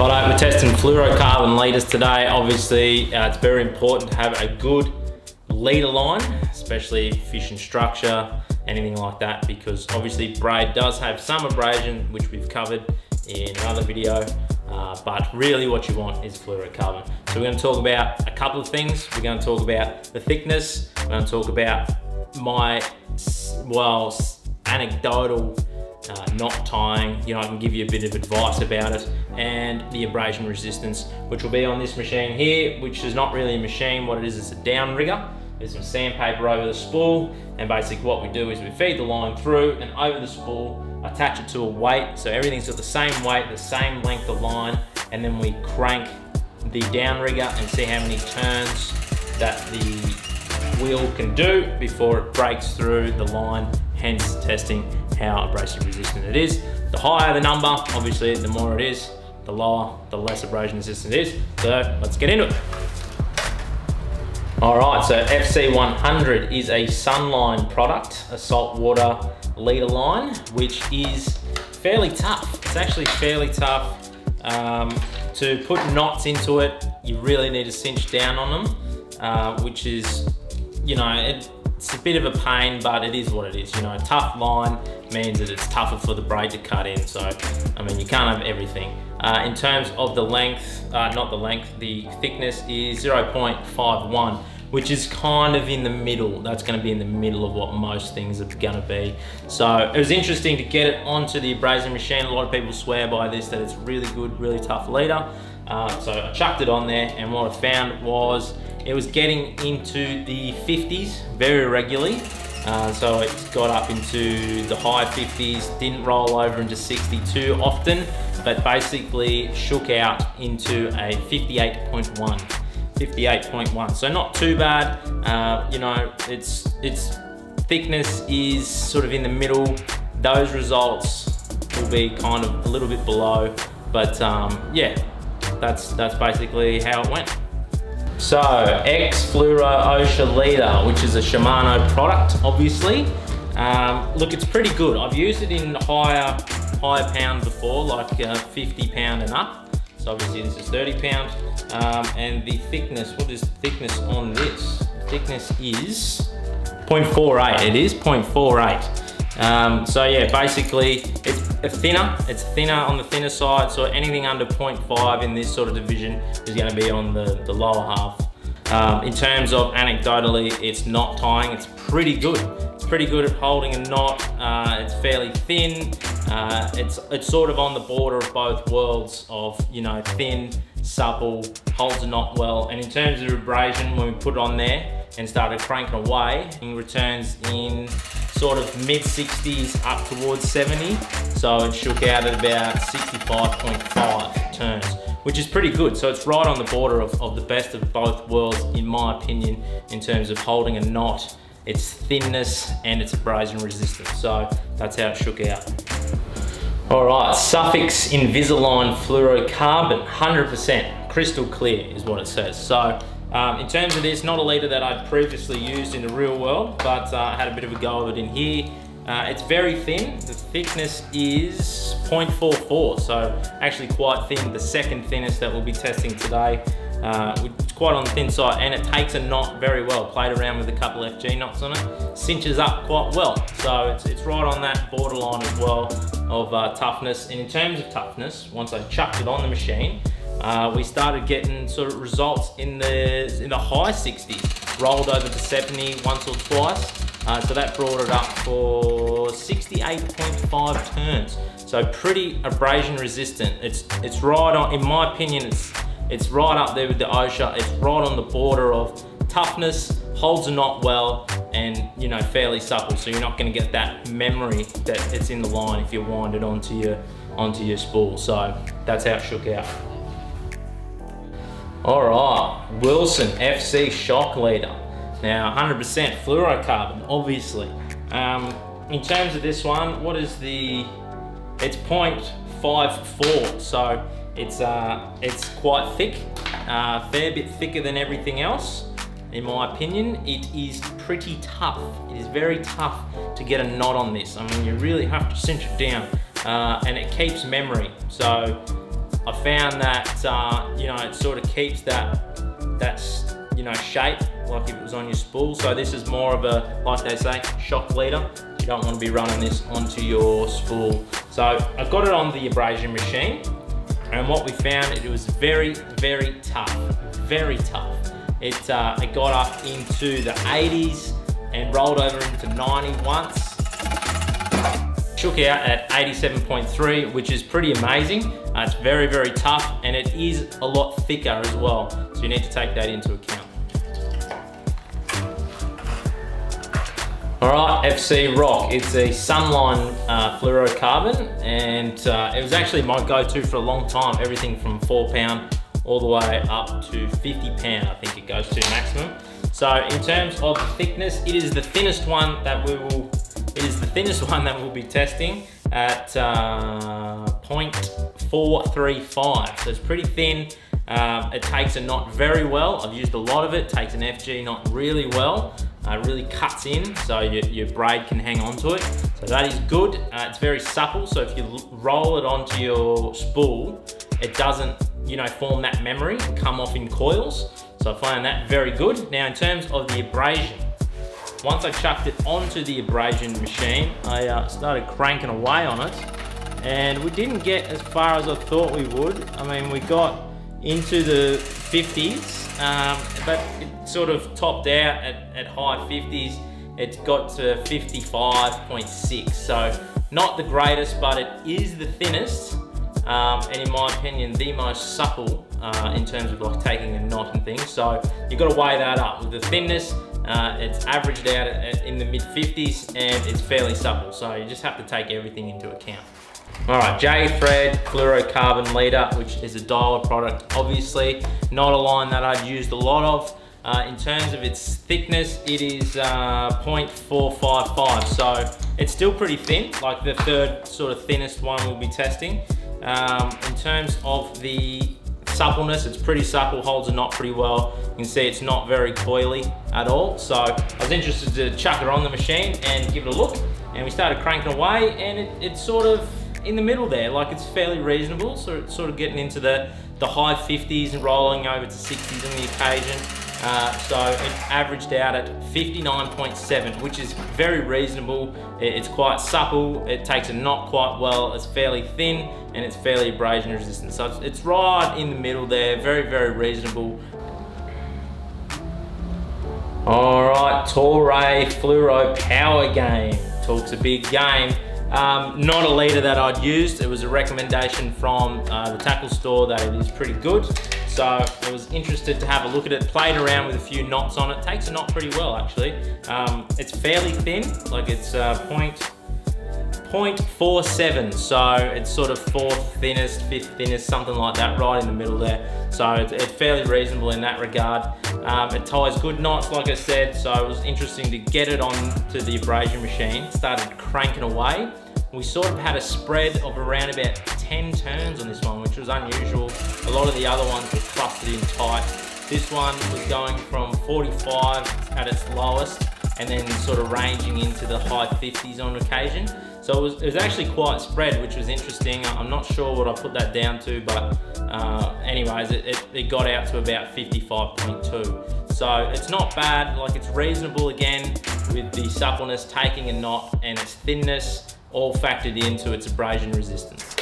Right, we're testing fluorocarbon leaders today. Obviously, it's very important to have a good leader line, especially fishing structure, anything like that, because obviously braid does have some abrasion, which we've covered in another video, but really what you want is fluorocarbon. So we're going to talk about a couple of things. We're going to talk about the thickness. We're going to talk about my, well, anecdotal knot tying, you know, I can give you a bit of advice about it, and the abrasion resistance, which will be on this machine here, which is not really a machine. What it is a downrigger. There's some sandpaper over the spool, and basically what we do is we feed the line through and over the spool, attach it to a weight, so everything's got the same weight, the same length of line, and then we crank the downrigger and see how many turns that the wheel can do before it breaks through the line, hence testing how abrasive resistant it is. The higher the number, obviously, the more it is. The lower, the less abrasion resistant it is. So let's get into it. All right, so FC100 is a Sunline product, a saltwater leader line, which is fairly tough. It's actually fairly tough. To put knots into it, you really need to cinch down on them, which is, you know, it's a bit of a pain, but it is what it is. You know, a tough line means that it's tougher for the braid to cut in. So, I mean, you can't have everything. In terms of the length, not the length, the thickness is 0.51, which is kind of in the middle. That's gonna be in the middle of what most things are gonna be. So it was interesting to get it onto the abrasion machine. A lot of people swear by this, that it's really good, really tough leader. So I chucked it on there, and what I found was it was getting into the 50s very regularly. So it got up into the high 50s, didn't roll over into 62 often, but basically shook out into a 58.1. 58.1, so not too bad. You know, its thickness is sort of in the middle. Those results will be kind of a little bit below, but yeah, that's basically how it went. So, X-Fluoro OSHA leader, which is a Shimano product, obviously. Look, it's pretty good. I've used it in higher pound before, like 50 pound and up. So obviously this is 30 pound. And the thickness, what is the thickness on this? The thickness is 0.48, it is 0.48. So yeah, basically it's thinner on the thinner side, so anything under 0.5 in this sort of division is gonna be on the lower half. In terms of anecdotally, it's knot tying, it's pretty good. It's pretty good at holding a knot. It's fairly thin. It's sort of on the border of both worlds of, you know, thin, supple, holds a knot well. And in terms of abrasion, when we put it on there and started cranking away, it returns in sort of mid 60s up towards 70. So it shook out at about 65.5 turns, which is pretty good. So it's right on the border of the best of both worlds, in my opinion, in terms of holding a knot, its thinness, and its abrasion resistance. So that's how it shook out. All right, Suffolk's Invisalign fluorocarbon, 100% crystal clear is what it says. So in terms of this, not a leader that I'd previously used in the real world, but I had a bit of a go of it in here. It's very thin. The thickness is 0.44, so actually quite thin. The second thinnest that we'll be testing today. It's quite on the thin side, and it takes a knot very well. Played around with a couple FG knots on it. Cinches up quite well. So it's right on that borderline as well of toughness. And in terms of toughness, once I chucked it on the machine, we started getting sort of results in the high 60s. Rolled over to 70 once or twice. So that brought it up for 68.5 turns. So pretty abrasion resistant. It's right on, in my opinion, it's right up there with the OSHA. It's right on the border of toughness, holds a knot well, and, you know, fairly supple. So you're not going to get that memory that it's in the line if you wind it onto your spool. So that's how it shook out. All right, Wilson FC shock leader. Now 100% fluorocarbon, obviously. In terms of this one, it's 0.54, so it's quite thick, fair bit thicker than everything else. In my opinion, it is pretty tough. It is very tough to get a knot on this. I mean, you really have to cinch it down, and it keeps memory. So I found that, you know, it sort of keeps that you know, shape like if it was on your spool. So this is more of a, like they say, shock leader. You don't want to be running this onto your spool. So I got it on the abrasion machine, and what we found, it was very, very tough, very tough. It got up into the 80s and rolled over into 90 once. Shook out at 87.3, which is pretty amazing. It's very, very tough, and it is a lot thicker as well. So you need to take that into account. All right, FC Rock. It's a Sunline fluorocarbon, and it was actually my go-to for a long time. Everything from 4 pound all the way up to 50 pound, I think it goes to maximum. So in terms of the thickness, it is the thinnest one that we will. It is the thinnest one that we'll be testing at 0.435. So it's pretty thin. It takes a knot very well. I've used a lot of it. Takes an FG knot really well. Really cuts in, so your braid can hang on to it. So that is good. It's very supple, so if you roll it onto your spool, it doesn't, you know, form that memory and come off in coils. So I find that very good. Now in terms of the abrasion, once I chucked it onto the abrasion machine, I started cranking away on it, and we didn't get as far as I thought we would. I mean, we got into the 50s, but it sort of topped out at high 50s. It got to 55.6, so not the greatest, but it is the thinnest, and in my opinion, the most supple in terms of like taking a knot and things. So you've got to weigh that up. With the thinness, it's averaged out in the mid 50s, and it's fairly supple. So you just have to take everything into account. All right, J-thread fluorocarbon leader, which is a dialer product, obviously. Not a line that I'd used a lot of. In terms of its thickness, it is 0.455, so it's still pretty thin, like the third sort of thinnest one we'll be testing. In terms of the suppleness, it's pretty supple, holds a knot pretty well. You can see it's not very coily at all. So I was interested to chuck it on the machine and give it a look, and we started cranking away, and it's sort of in the middle there, like it's fairly reasonable. So it's sort of getting into the high 50s and rolling over to 60s on the occasion. So it averaged out at 59.7, which is very reasonable. It's quite supple, it takes a knot quite well, it's fairly thin, and it's fairly abrasion resistant. So it's right in the middle there, very, very reasonable. All right, Toray Fluoro Power Game. Talks a big game. Not a leader that I'd used. It was a recommendation from the tackle store that it is pretty good. So I was interested to have a look at it, played around with a few knots on it. Takes a knot pretty well, actually. It's fairly thin, like it's 0.47, so it's sort of fourth thinnest, fifth thinnest, something like that, right in the middle there. So it's fairly reasonable in that regard. It ties good knots, like I said, so it was interesting to get it onto the abrasion machine. Started cranking away. We sort of had a spread of around about 10 turns on this one, which was unusual. A lot of the other ones were clustered in tight. This one was going from 45 at its lowest, and then sort of ranging into the high 50s on occasion. So it was actually quite spread, which was interesting. I'm not sure what I put that down to, but anyways, it got out to about 55.2. So it's not bad, like it's reasonable again, with the suppleness, taking a knot, and its thinness all factored into its abrasion resistance.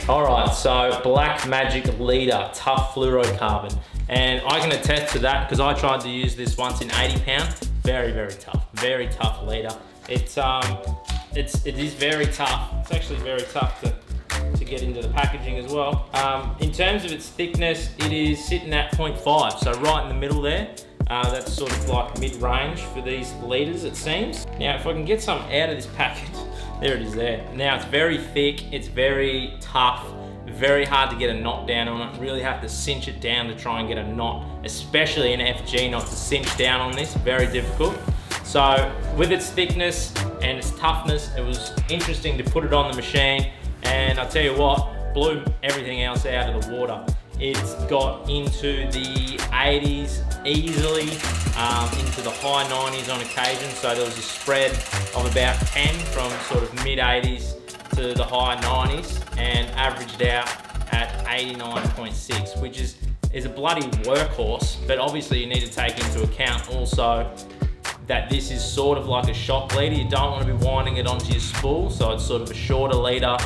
All right, so Black Magic Leader, tough fluorocarbon. And I can attest to that because I tried to use this once in 80 pound. Very, very tough leader. It is very tough. It's actually very tough to get into the packaging as well. In terms of its thickness, it is sitting at 0.5, so right in the middle there. That's sort of like mid-range for these leaders, it seems. Now, if I can get some out of this packet, there it is there. Now, it's very thick, it's very tough, very hard to get a knot down on it. Really have to cinch it down to try and get a knot, especially an FG knot to cinch down on this, very difficult. So with its thickness and its toughness, it was interesting to put it on the machine, and I'll tell you what, blew everything else out of the water. It's got into the 80s easily, into the high 90s on occasion. So there was a spread of about 10 from sort of mid 80s to the high 90s and averaged out at 89.6, which is a bloody workhorse, but obviously you need to take into account also that this is sort of like a shock leader. You don't want to be winding it onto your spool, so it's sort of a shorter leader.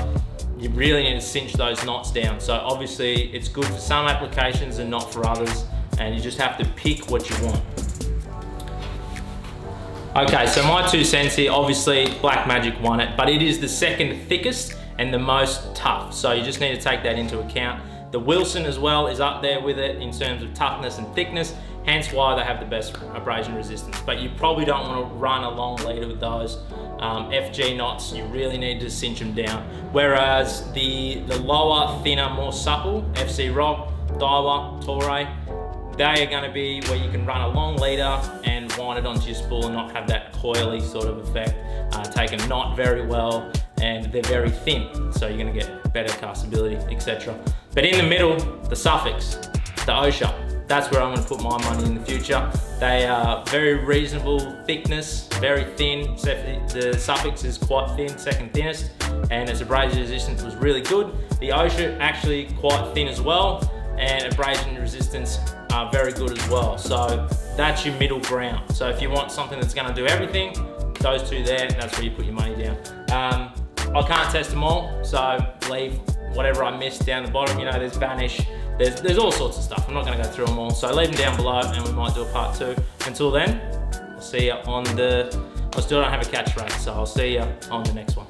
You really need to cinch those knots down. So obviously it's good for some applications and not for others, and you just have to pick what you want. Okay, so my 2 cents here, obviously Blackmagic won it, but it is the second thickest and the most tough. So you just need to take that into account. The Wilson as well is up there with it in terms of toughness and thickness, hence why they have the best abrasion resistance. But you probably don't want to run a long leader with those. FG knots, you really need to cinch them down. Whereas the lower, thinner, more supple, FC Raw, Daiwa, Toray, they are going to be where you can run a long leader and wind it onto your spool and not have that coily sort of effect. Take a knot very well, and they're very thin, so you're going to get better castability, etc. But in the middle, the Suffocks, the OSHA, that's where I'm going to put my money in the future. They are very reasonable thickness, very thin. The Suffolk is quite thin, second thinnest, and its abrasion resistance was really good. The OSHA actually quite thin as well, and abrasion resistance are very good as well. So that's your middle ground. So if you want something that's going to do everything, those two there, that's where you put your money down. I can't test them all, so leave whatever I missed down the bottom. You know, there's Vanish, there's all sorts of stuff. I'm not going to go through them all, so leave them down below and we might do a part 2. Until then, I'll see you on I still don't have a catch rate, so I'll see you on the next one.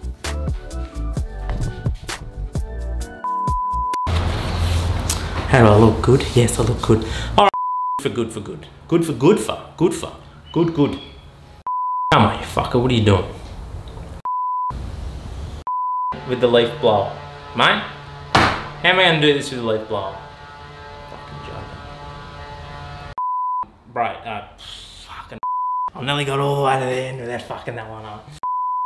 How do I look? Good? Yes, I look good. All right, good for good. Good for good for. Good for. Good, good. Come on, you fucker, what are you doing? With the leaf blower. Mate, how am I gonna do this with the leaf blower? Fucking joking. Right, fucking I nearly got all the way to the end without fucking that one up.